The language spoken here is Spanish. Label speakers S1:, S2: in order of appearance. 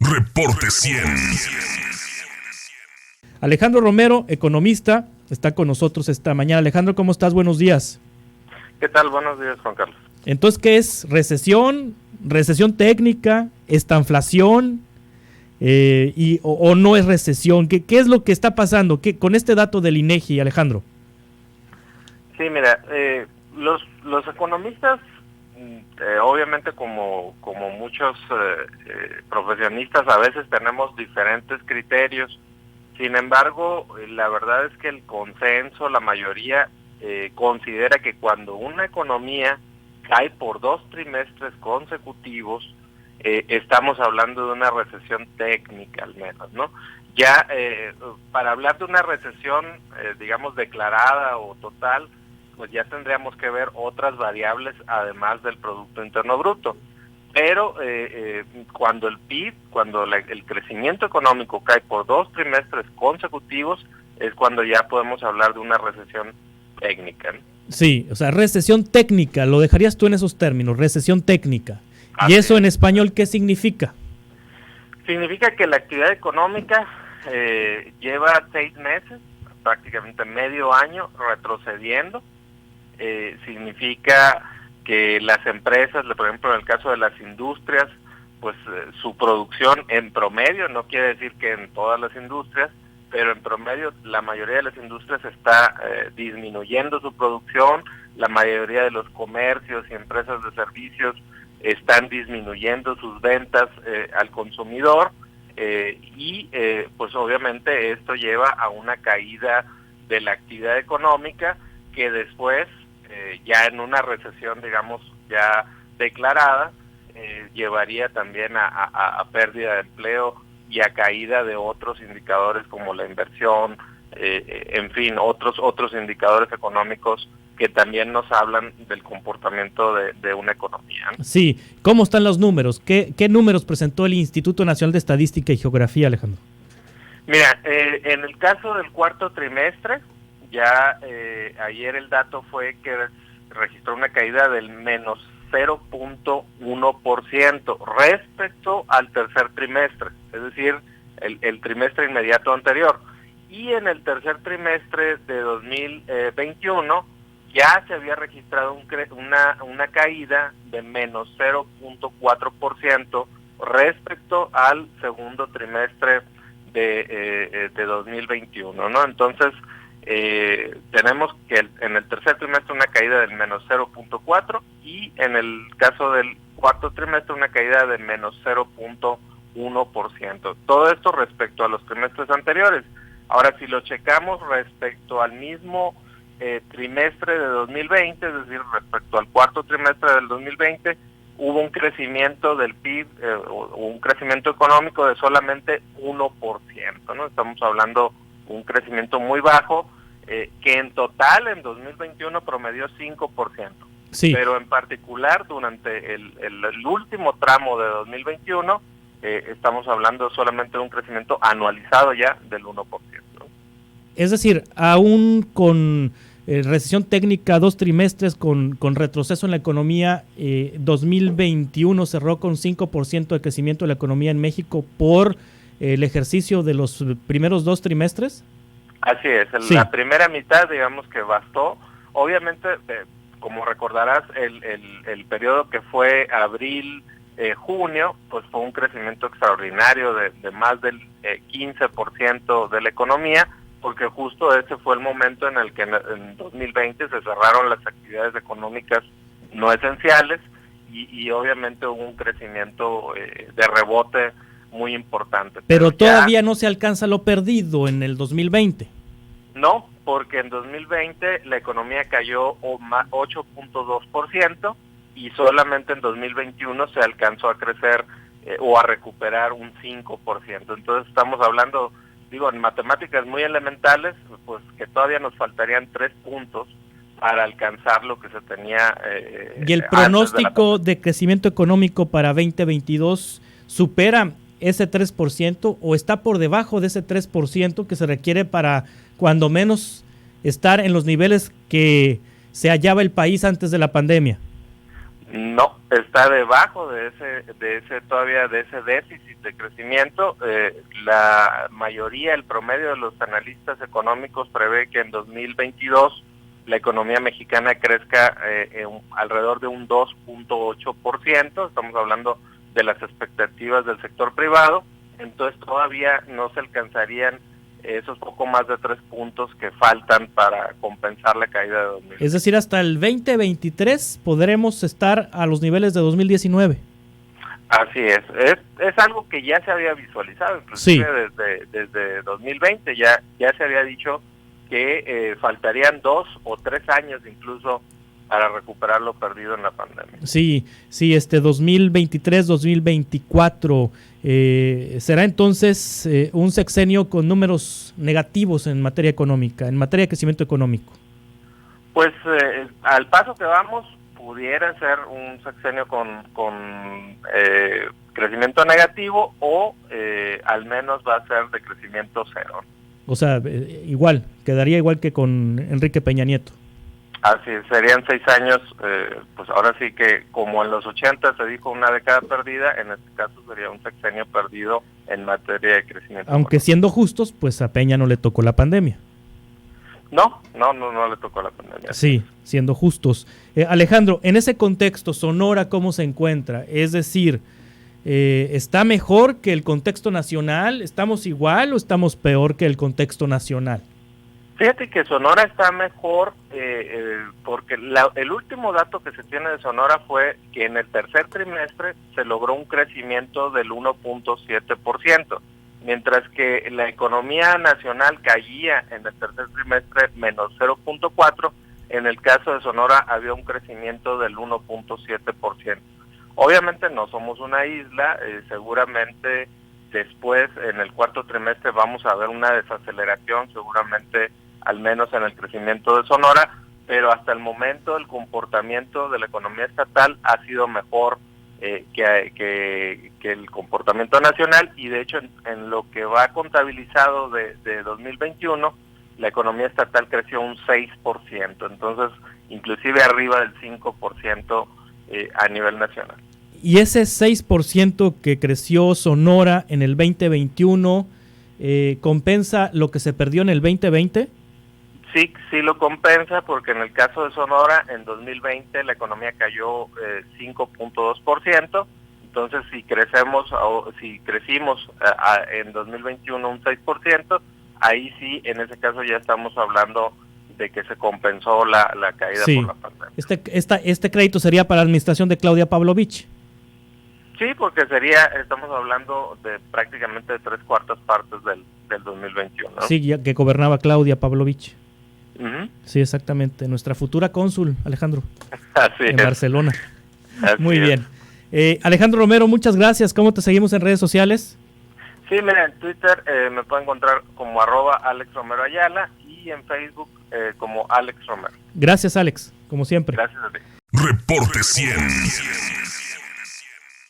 S1: Reporte 100.
S2: Alejandro Romero, economista, está con nosotros esta mañana. Alejandro, ¿cómo estás? Buenos días.
S3: ¿Qué tal? Buenos días, Juan Carlos.
S2: Entonces, ¿qué es? ¿Recesión? ¿Recesión técnica? ¿Estanflación? ¿O no es recesión? ¿Qué es lo que está pasando con este dato del INEGI, Alejandro?
S3: Sí, mira, los economistas, obviamente como muchos profesionistas, a veces tenemos diferentes criterios. Sin embargo, la verdad es que el consenso, la mayoría, considera que cuando una economía cae por 2 trimestres consecutivos, estamos hablando de una recesión técnica al menos, ¿no? Ya para hablar de una recesión, digamos, declarada o total, pues ya tendríamos que ver otras variables además del Producto Interno Bruto. Pero cuando el PIB, cuando el crecimiento económico cae por 2 trimestres consecutivos, es cuando ya podemos hablar de una recesión técnica, ¿no?
S2: Sí, o sea, recesión técnica, lo dejarías tú en esos términos, recesión técnica. ¿Y eso en español qué significa?
S3: Significa que la actividad económica lleva 6 meses, prácticamente medio año, retrocediendo. Significa que las empresas, por ejemplo en el caso de las industrias, pues su producción en promedio, no quiere decir que en todas las industrias, pero en promedio la mayoría de las industrias está disminuyendo su producción, la mayoría de los comercios y empresas de servicios están disminuyendo sus ventas al consumidor y pues obviamente esto lleva a una caída de la actividad económica que después ya en una recesión, digamos, ya declarada, llevaría también a pérdida de empleo y a caída de otros indicadores como la inversión, en fin, otros indicadores económicos que también nos hablan del comportamiento de una economía, ¿no?
S2: Sí, ¿cómo están los números? ¿Qué números presentó el Instituto Nacional de Estadística y Geografía, Alejandro?
S3: Mira, en el caso del cuarto trimestre, ya ayer el dato fue que registró una caída del menos 0.1% respecto al tercer trimestre, es decir, el trimestre inmediato anterior. Y en el tercer trimestre de 2021 ya se había registrado una caída de menos 0.4% respecto al segundo trimestre de 2021, ¿no? Entonces, tenemos que en el tercer trimestre una caída del menos 0.4 y en el caso del cuarto trimestre una caída de menos 0.1%. Todo esto respecto a los trimestres anteriores. Ahora, si lo checamos respecto al mismo trimestre de 2020, es decir, respecto al cuarto trimestre del 2020, hubo un crecimiento del PIB, un crecimiento económico de solamente 1%, ¿no? Estamos hablando de un crecimiento muy bajo, que en total en 2021 promedió 5%.
S2: Sí.
S3: Pero en particular durante el último tramo de 2021 estamos hablando solamente de un crecimiento anualizado ya del 1%.
S2: Es decir, aún con recesión técnica, 2 trimestres con retroceso en la economía, 2021 cerró con 5% de crecimiento de la economía en México por el ejercicio de los primeros 2 trimestres.
S3: Así es,
S2: sí.
S3: La primera mitad, digamos que bastó. Obviamente, como recordarás, el periodo que fue abril, junio, pues fue un crecimiento extraordinario de más del 15% de la economía, porque justo ese fue el momento en el que en 2020 se cerraron las actividades económicas no esenciales y obviamente hubo un crecimiento de rebote muy importante.
S2: Pero todavía no se alcanza lo perdido en el 2020.
S3: No, porque en 2020 la economía cayó 8.2% y solamente en 2021 se alcanzó a crecer o a recuperar un 5%. Entonces estamos hablando, digo, en matemáticas muy elementales, pues que todavía nos faltarían 3 puntos para alcanzar lo que se tenía.
S2: ¿Y el pronóstico de crecimiento económico para 2022 supera ese 3% o está por debajo de ese 3% que se requiere para, cuando menos, estar en los niveles que se hallaba el país antes de la pandemia?
S3: No, está debajo de ese déficit de crecimiento. La mayoría, el promedio de los analistas económicos prevé que en 2022 la economía mexicana crezca alrededor de un 2.8%. Estamos hablando de las expectativas del sector privado. Entonces todavía no se alcanzarían esos poco más de 3 puntos que faltan para compensar la caída de 2020.
S2: Es decir, hasta el 2023 podremos estar a los niveles de 2019.
S3: Así es algo que ya se había visualizado, inclusive desde 2020 ya se había dicho que faltarían 2 o 3 años incluso para recuperar lo perdido en la pandemia.
S2: Sí, 2023-2024 será entonces un sexenio con números negativos en materia económica, en materia de crecimiento económico.
S3: Pues al paso que vamos, pudiera ser un sexenio con crecimiento negativo o al menos va a ser de crecimiento cero.
S2: O sea, quedaría igual que con Enrique Peña Nieto.
S3: Así, serían 6 años, pues ahora sí que como en los 80 se dijo una década perdida, en este caso sería un sexenio perdido en materia de crecimiento.
S2: Aunque siendo justos, pues a Peña no le tocó la pandemia.
S3: No le tocó la pandemia.
S2: Sí, siendo justos. Alejandro, en ese contexto, Sonora, ¿cómo se encuentra? Es decir, ¿está mejor que el contexto nacional? ¿Estamos igual o estamos peor que el contexto nacional?
S3: Fíjate que Sonora está mejor porque el último dato que se tiene de Sonora fue que en el tercer trimestre se logró un crecimiento del 1.7%, mientras que la economía nacional caía en el tercer trimestre menos 0.4%, en el caso de Sonora había un crecimiento del 1.7%. Obviamente no somos una isla, seguramente después en el cuarto trimestre vamos a ver una desaceleración, seguramente al menos en el crecimiento de Sonora, pero hasta el momento el comportamiento de la economía estatal ha sido mejor que el comportamiento nacional, y de hecho en lo que va contabilizado de 2021, la economía estatal creció un 6%, entonces inclusive arriba del 5% a nivel nacional.
S2: ¿Y ese 6% que creció Sonora en el 2021 compensa lo que se perdió en el 2020?
S3: Sí lo compensa, porque en el caso de Sonora, en 2020 la economía cayó 5.2%, entonces si crecimos en 2021 un 6%, ahí sí, en ese caso ya estamos hablando de que se compensó la caída por la pandemia.
S2: Este crédito sería para la administración de Claudia Pavlovich.
S3: Sí, porque estamos hablando de prácticamente 3/4 partes del 2021, ¿no?
S2: Sí, ya que gobernaba Claudia Pavlovich.
S3: Uh-huh.
S2: Sí, exactamente. Nuestra futura cónsul, Alejandro.
S3: Así
S2: en
S3: es.
S2: Barcelona.
S3: Así
S2: Muy
S3: es.
S2: bien. Alejandro Romero, muchas gracias. ¿Cómo te seguimos en redes sociales?
S3: Sí, mira, en Twitter me pueden encontrar como @AlexRomeroAyala y en Facebook como Alex Romero.
S2: Gracias, Alex, como siempre.
S3: Gracias a ti.
S1: Reporte 100.